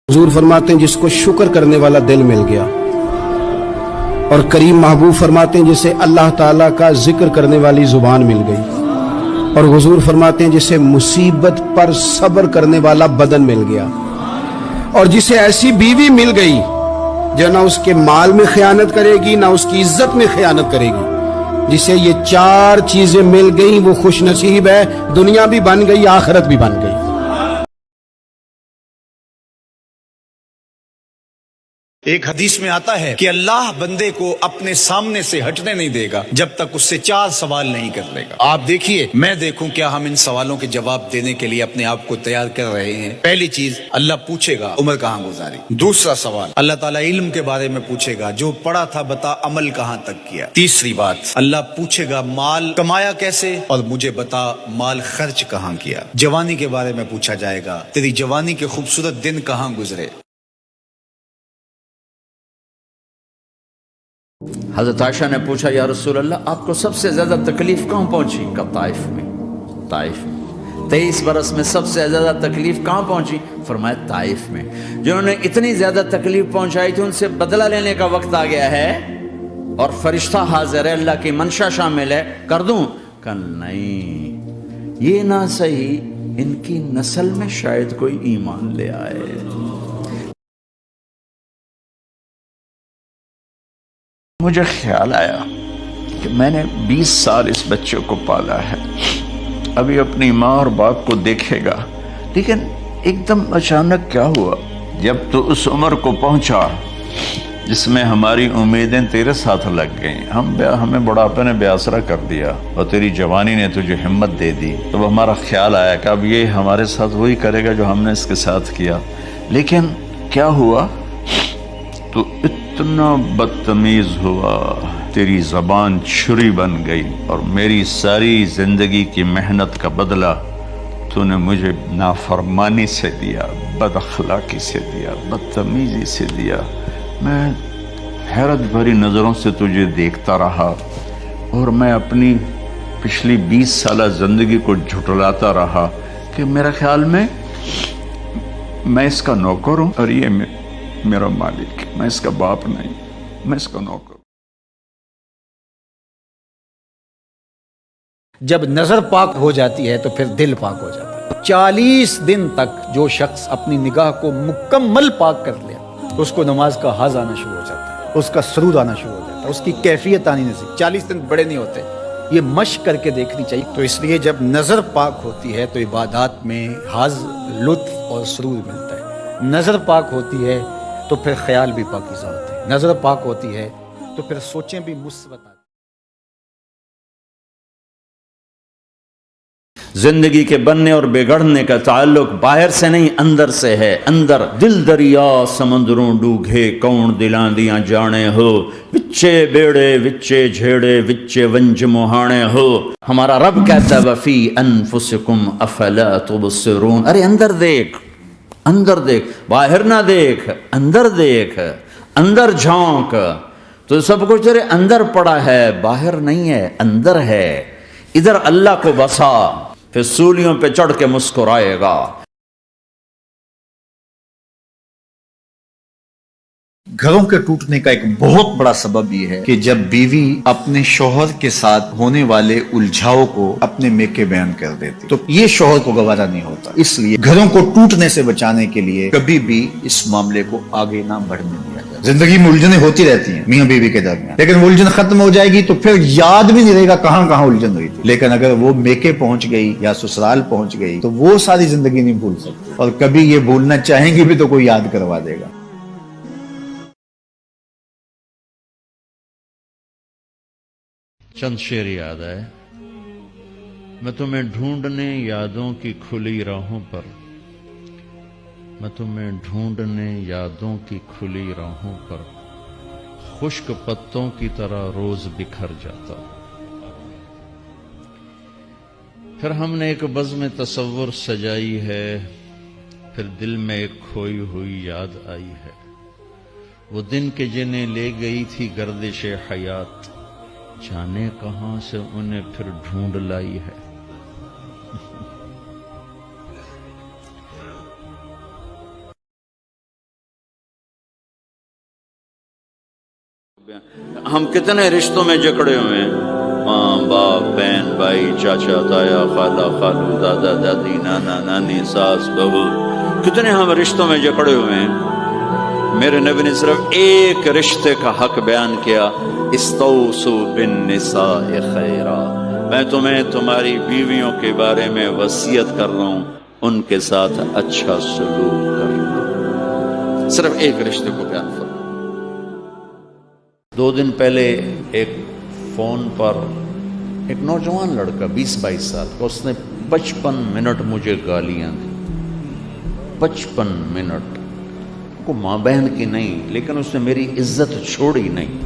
हुजूर फरमाते हैं जिसको शुक्र करने वाला दिल मिल गया, और करीम महबूब फरमाते हैं जिसे अल्लाह ताला का जिक्र करने वाली जुबान मिल गई, और हुजूर फरमाते हैं जिसे मुसीबत पर सब्र करने वाला बदन मिल गया, और जिसे ऐसी बीवी मिल गई जो ना उसके माल में खयानत करेगी ना उसकी इज्जत में खयानत करेगी। जिसे ये चार चीजें मिल गई वो खुश नसीब है, दुनिया भी बन गई आखिरत भी बन गई। एक हदीस में आता है कि अल्लाह बंदे को अपने सामने से हटने नहीं देगा जब तक उससे 4 सवाल नहीं कर लेगा। आप देखिए, मैं देखूं क्या हम इन सवालों के जवाब देने के लिए अपने आप को तैयार कर रहे हैं। पहली चीज, अल्लाह पूछेगा उम्र कहाँ गुजारी। दूसरा सवाल, अल्लाह ताला इल्म के बारे में पूछेगा, जो पढ़ा था बता अमल कहाँ तक किया। तीसरी बात, अल्लाह पूछेगा माल कमाया कैसे, और मुझे बता माल खर्च कहाँ किया। जवानी के बारे में पूछा जाएगा, तेरी जवानी के खूबसूरत दिन कहाँ गुजरे। हजरत आयशा ने पूछा, या रसूल अल्लाह, आपको सबसे ज्यादा तकलीफ कहाँ पहुंची? का ताइफ में। ताइफ में 23 बरस में सबसे ज्यादा तकलीफ कहाँ पहुंची? फरमाया ताइफ में। जिन्होंने इतनी ज्यादा तकलीफ पहुंचाई थी उनसे बदला लेने का वक्त आ गया है, और फरिश्ता हाजिर है, अल्लाह की मंशा शामिल है, कर दूं? कल नहीं, ये ना सही, इनकी नस्ल में शायद कोई ईमान ले आए। मुझे ख्याल आया कि मैंने 20 साल इस बच्चे को पाला है, अभी अपनी माँ और बाप को देखेगा, लेकिन एकदम अचानक क्या हुआ, जब तो उस उम्र को पहुंचा जिसमें हमारी उम्मीदें तेरे साथ लग गईं, हमें बुढ़ापे ने बेआसरा कर दिया और तेरी जवानी ने तुझे हिम्मत दे दी, तो हमारा ख्याल आया कि अब ये हमारे साथ वही करेगा जो हमने इसके साथ किया। लेकिन क्या हुआ, तो इतना बदतमीज हुआ, तेरी जबान छुरी बन गई, और मेरी सारी जिंदगी की मेहनत का बदला तूने मुझे नाफरमानी से दिया, बदअखलाकी से दिया, बदतमीजी से दिया। मैं हैरत भरी नज़रों से तुझे देखता रहा, और मैं अपनी पिछली 20 साल जिंदगी को झुठलाता रहा कि मेरा ख्याल में मैं इसका नौकर हूँ और ये मेरा मालिक, मैं इसका बाप नहीं, मैं इसका नौकर। जब नजर पाक हो जाती है तो फिर दिल पाक हो जाता है। 40 दिन तक जो शख्स अपनी निगाह को मुकम्मल पाक कर ले, उसको नमाज का हाज आना शुरू हो जाता है, उसका सरूद आना शुरू हो जाता है, उसकी कैफियत आनी नहीं। 40 दिन बड़े नहीं होते, ये मश्क करके देखनी चाहिए। तो इसलिए जब नजर पाक होती है तो इबादत में हाज, लुत्फ और सरूद मिलता है। नजर पाक होती है तो फिर ख्याल भी पाकीज़ा होते हैं, नजर पाक होती है तो फिर सोचें भी मुस्बत आती हैं। जिंदगी के बनने और बिगड़ने का ताल्लुक बाहर से नहीं अंदर से है। अंदर दिल दरिया समंदरों डूघे, कौन दिलां दियां जाने हो, विच्चे बेड़े विच्चे झेड़े विच्चे वंज मुहाने हो। हमारा रब कहता वफी अनफुसिकुम अफला तुबसिरून। अरे अंदर देख, अंदर देख, बाहर ना देख, अंदर देख, अंदर झांक, तो सब कुछ तेरे अंदर पड़ा है, बाहर नहीं है, अंदर है। इधर अल्लाह को बसा, फिर सूलियों पे चढ़ के मुस्कुराएगा। घरों के टूटने का एक बहुत बड़ा सबब यह है कि जब बीवी अपने शौहर के साथ होने वाले उलझाव को अपने मेके बयान कर देती, तो ये शौहर को गवारा नहीं होता। इसलिए घरों को टूटने से बचाने के लिए कभी भी इस मामले को आगे ना बढ़ने दिया जाए। जिंदगी में उलझने होती रहती हैं मियाँ बीवी के दरमियान, लेकिन वो उलझन खत्म हो जाएगी तो फिर याद भी नहीं रहेगा कहाँ कहाँ उलझन हुई थी। लेकिन अगर वो मेके पहुंच गई या ससुराल पहुंच गई तो वो सारी जिंदगी नहीं भूल सकती, और कभी ये भूलना चाहेंगी भी तो कोई याद करवा देगा। चंद शेर याद आए। मैं तुम्हें ढूंढने यादों की खुली राहों पर, मैं तुम्हें ढूंढने यादों की खुली राहों पर, खुश्क पत्तों की तरह रोज बिखर जाता। फिर हमने एक बज़्म तसव्वुर सजाई है, फिर दिल में एक खोई हुई याद आई है। वो दिन के जिन्हें ले गई थी गर्दिश हयात, जाने कहां से उन्हें फिर ढूंढ लाई है। ہم کتنے رشتوں میں جکڑے ہوئے ہیں، ماں باپ بہن بھائی چاچا تایا خالہ خالو دادا دادی نانا نانی ساس بہو، کتنے ہم رشتوں میں جکڑے ہوئے ہیں۔ میرے نبی نے صرف ایک رشتے کا حق بیان کیا، استوصوا بالنساء خیرا، میں تمہیں تمہاری بیویوں کے بارے میں وصیت کر رہا ہوں، ان کے ساتھ اچھا سلوک کرنا۔ صرف ایک رشتے کو بیان فرما۔ 2 دن پہلے ایک فون پر ایک نوجوان لڑکا 20-22 سال کا، اس نے 55 منٹ مجھے گالیاں دی، 55 منٹ، کو ماں بہن کی نہیں لیکن اس نے میری عزت چھوڑی نہیں،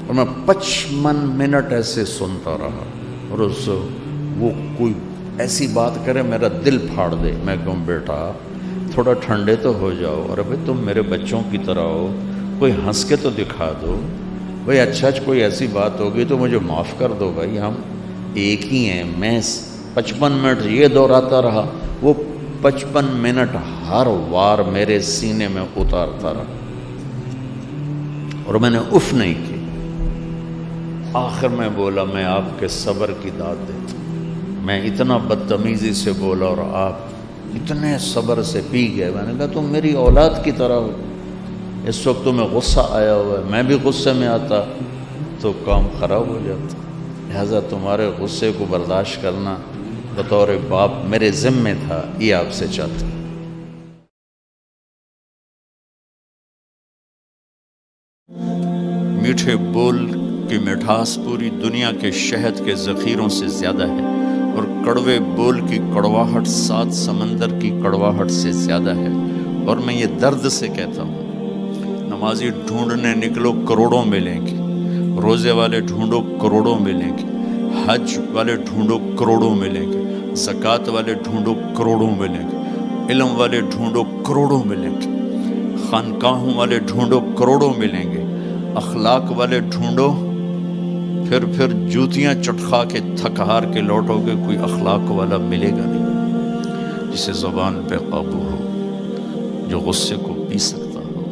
اور میں 55 منٹ ایسے سنتا رہا، اور اس وہ کوئی ایسی بات کرے میرا دل پھاڑ دے، میں کہوں بیٹا تھوڑا ٹھنڈے تو ہو جاؤ، اور ابھی تم میرے بچوں کی طرح ہو، کوئی ہنس کے تو دکھا دو بھائی، اچھا کوئی ایسی بات ہوگی تو مجھے معاف کر دو بھائی، ہم ایک ہی ہیں۔ میں 55 منٹ یہ دہراتا رہا، وہ 55 منٹ ہر وار میرے سینے میں اتارتا رہا، اور میں نے اف نہیں کی۔ آخر میں بولا میں آپ کے صبر کی داد دیتا ہوں، میں اتنا بدتمیزی سے بولا اور آپ اتنے صبر سے پی گئے۔ میں نے کہا تم میری اولاد کی طرح ہو، اس وقت تمہیں غصہ آیا ہوا ہے، میں بھی غصے میں آتا تو کام خراب ہو جاتا، لہذا تمہارے غصے کو برداشت کرنا بطور باپ میرے ذمہ تھا، یہ آپ سے چاہتا ہوں۔ میٹھے بول کی مٹھاس پوری دنیا کے شہد کے ذخیروں سے زیادہ ہے، اور کڑوے بول کی کڑواہٹ 7 سمندر کی کڑواہٹ سے زیادہ ہے، اور میں یہ درد سے کہتا ہوں، نمازی ڈھونڈنے نکلو کروڑوں ملیں گے، روزے والے ڈھونڈو کروڑوں ملیں گے، حج والے ڈھونڈو کروڑوں ملیں گے، زکوٰۃ والے ڈھونڈو کروڑوں ملیں گے، علم والے ڈھونڈو کروڑوں ملیں گے، خانقاہوں والے ڈھونڈو کروڑوں ملیں گے، اخلاق والے ڈھونڈو، پھر جوتیاں چٹخا کے تھک ہار کے لوٹو گے، کوئی اخلاق والا ملے گا نہیں، جسے زبان پہ قابو ہو، جو غصے کو پی سکتا ہو،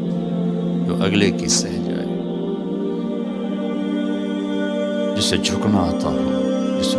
جو اگلے کی سہ جائے، جسے جھکنا آتا ہو، جسے